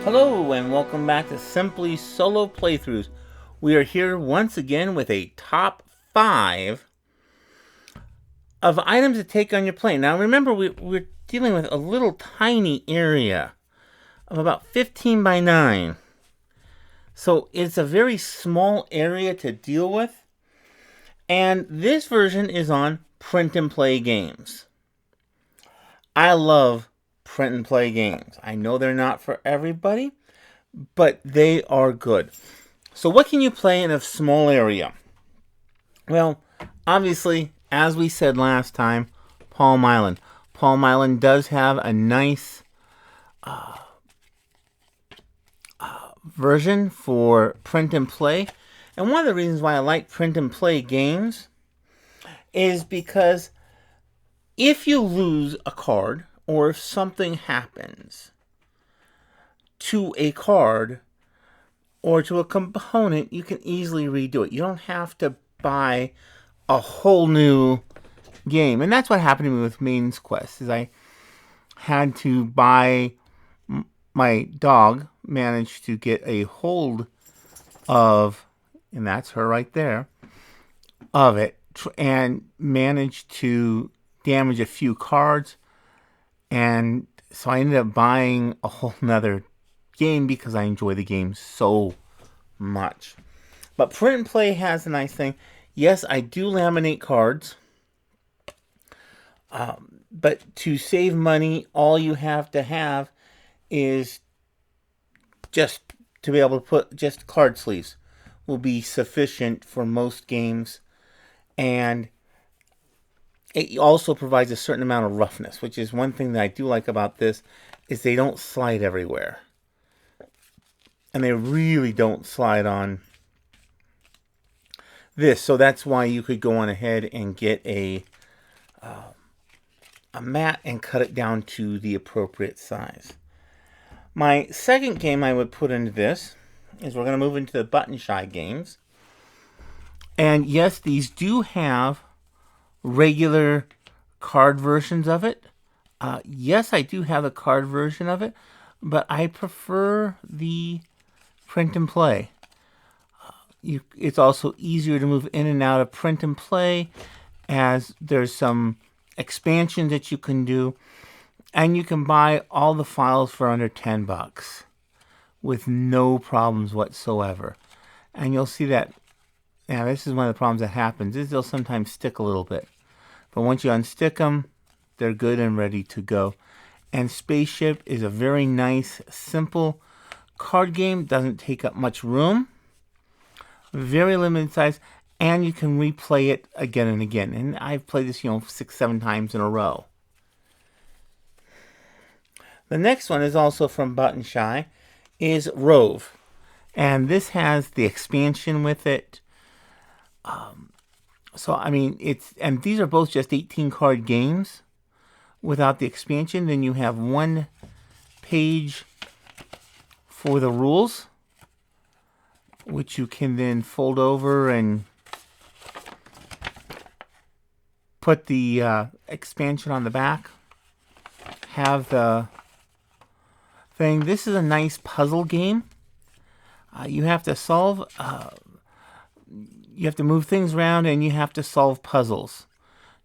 Hello and welcome back to Simply Solo Playthroughs. We are here once again with a top 5 of items to take on your plane. Now remember, we're dealing with a little tiny area of about 15 by 9. So it's a very small area to deal with. And this version is on print and play games. I love print and play games. I know they're not for everybody, but they are good. So what can you play in a small area? Well, obviously, as we said last time, Palm Island. Palm Island does have a nice version for print and play. And one of the reasons why I like print and play games is because if you lose a card, or if something happens to a card or to a component, you can easily redo it. You don't have to buy a whole new game. And that's what happened to me with Main's Quest, is I had to buy, my dog managed to get a hold of, and that's her right there, of it, and managed to damage a few cards. And so I ended up buying a whole nother game because I enjoy the game so much. But print and play has a nice thing. Yes, I do laminate cards. But to save money, all you have to have is just to be able to put just card sleeves will be sufficient for most games. And it also provides a certain amount of roughness, which is one thing that I do like about this, is they don't slide everywhere. And they really don't slide on this. So that's why you could go on ahead and get a mat and cut it down to the appropriate size. My second game I would put into this is we're going to move into the button shy games. And yes, these do have regular card versions of it. Yes, I do have the card version of it, but I prefer the print and play. It's also easier to move in and out of print and play, as there's some expansions that you can do, and you can buy all the files for under $10 with no problems whatsoever. And you'll see that. Now, this is one of the problems that happens, is they'll sometimes stick a little bit. But once you unstick them, they're good and ready to go. And SpaceShipped is a very nice, simple card game. Doesn't take up much room. Very limited size. And you can replay it again and again. And I've played this, 6-7 times in a row. The next one is also from Button Shy, is ROVE. And this has the expansion with it. So, I mean, and these are both just 18 card games without the expansion. Then you have one page for the rules, which you can then fold over and put the expansion on the back. Have the thing. This is a nice puzzle game. You have to solve... you have to move things around and you have to solve puzzles.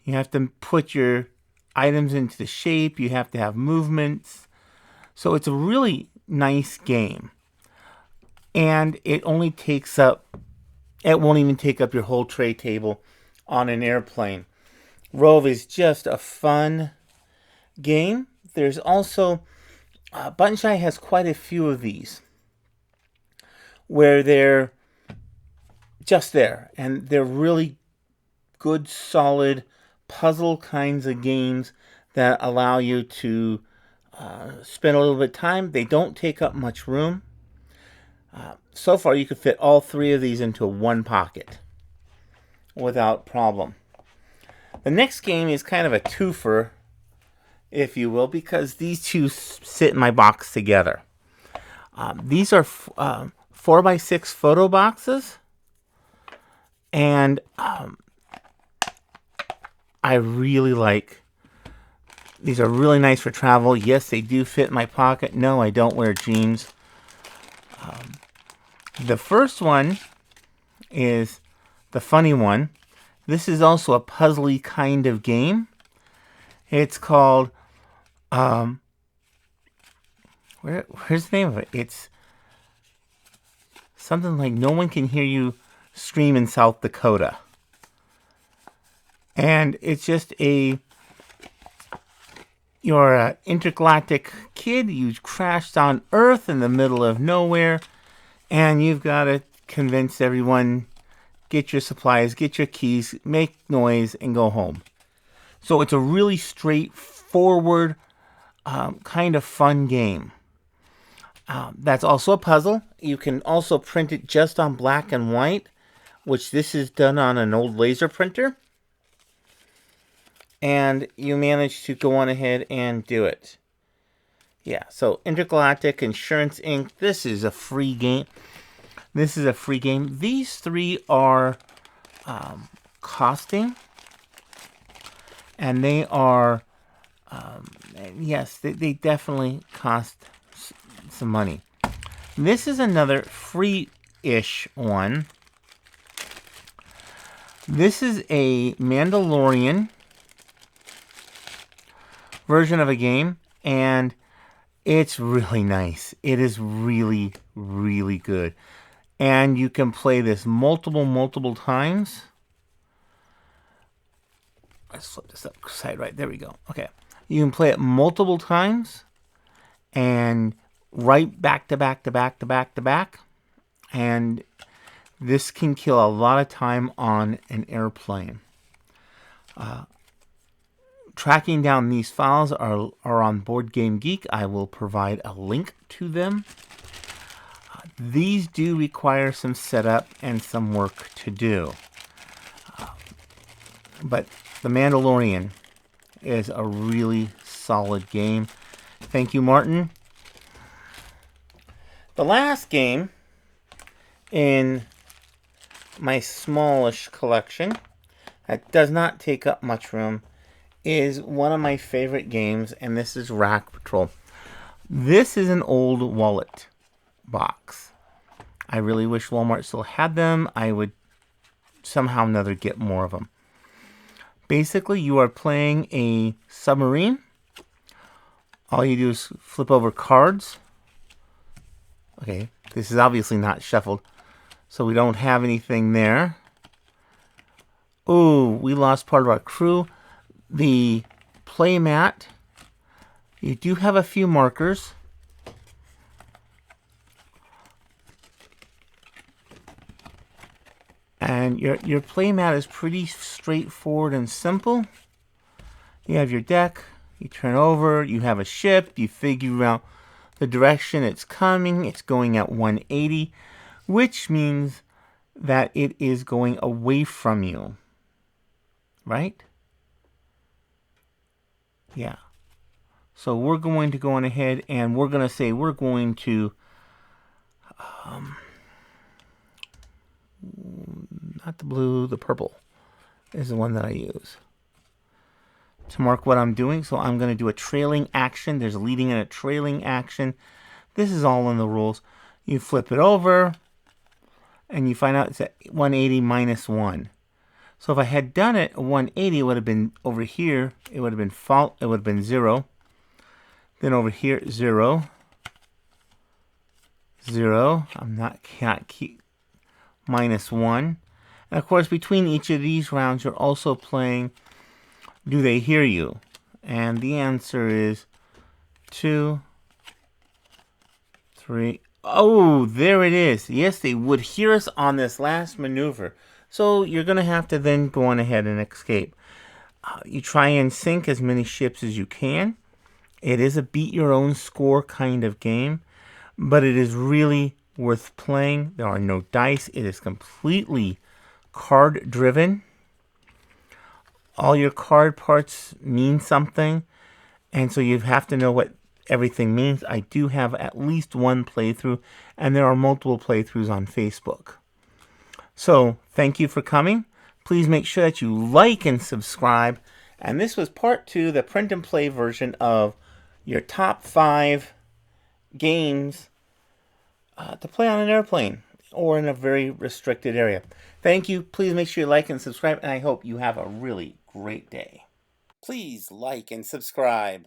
You have to put your items into the shape. You have to have movements. So it's a really nice game. And it only takes up, it won't even take up your whole tray table on an airplane. ROVE is just a fun game. There's also, Button Shy has quite a few of these where they're just there, and they're really good, solid puzzle kinds of games that allow you to spend a little bit of time. They don't take up much room. So far, you could fit all 3 of these into one pocket without problem. The next game is kind of a twofer, if you will, because these two sit in my box together. These are 4x6 photo boxes. And I really like These are really nice for travel. Yes, they do fit in my pocket. No, I don't wear jeans. The first one is the funny one. This is also a puzzly kind of game. It's called, where's the name of it? It's something like No One Can Hear You Scream in South Dakota. And it's just you're an intergalactic kid. You crashed on Earth in the middle of nowhere. And you've got to convince everyone, get your supplies, get your keys, make noise, and go home. So it's a really straightforward, kind of fun game. That's also a puzzle. You can also print it just on black and white, which this is done on an old laser printer. And you manage to go on ahead and do it. Yeah, so Intergalactic Insurance Inc. This is a free game. These three are costing. And they are, yes, they definitely cost some money. This is another free-ish one. This is a Mandalorian version of a game, and it's really nice. It is really, really good. And you can play this multiple times. Let's flip this up side right. There we go. Okay. You can play it multiple times and right back to back. And this can kill a lot of time on an airplane. Tracking down these files are on Board Game Geek. I will provide a link to them. These do require some setup and some work to do. But The Mandalorian is a really solid game. Thank you, Martin. The last game in my smallish collection that does not take up much room is one of my favorite games, and this is Rack Patrol. This is an old wallet box. I really wish Walmart still had them. I would somehow or another get more of them. Basically, you are playing a submarine. All you do is flip over cards. Okay, this is obviously not shuffled, so we don't have anything there. Ooh, we lost part of our crew. The play mat, you do have a few markers. And your play mat is pretty straightforward and simple. You have your deck, you turn over, you have a ship, you figure out the direction it's coming. It's going at 180, which means that it is going away from you. Right? Yeah. So we're going to go on ahead and we're going to say we're going to not the blue, the purple is the one that I use to mark what I'm doing. So I'm going to do a trailing action. There's a leading and a trailing action. This is all in the rules. You flip it over and you find out it's at 180 minus 1. So if I had done it at 180, it would have been over here. It would have been it would have been 0. Then over here, 0. 0. Can't keep minus 1. And of course, between each of these rounds, you're also playing Do They Hear You? And the answer is 2, 3. Oh, there it is. Yes, they would hear us on this last maneuver. So you're going to have to then go on ahead and escape. You try and sink as many ships as you can. It is a beat your own score kind of game, but it is really worth playing. There are no dice. It is completely card driven. All your card parts mean something, and so you have to know what everything means. I do have at least one playthrough, and there are multiple playthroughs on Facebook. So thank you for coming. Please make sure that you like and subscribe, And this was part 2, the print and play version of your top 5 games to play on an airplane or in a very restricted area. Thank you. Please make sure you like and subscribe, and I hope you have a really great day. Please like and subscribe.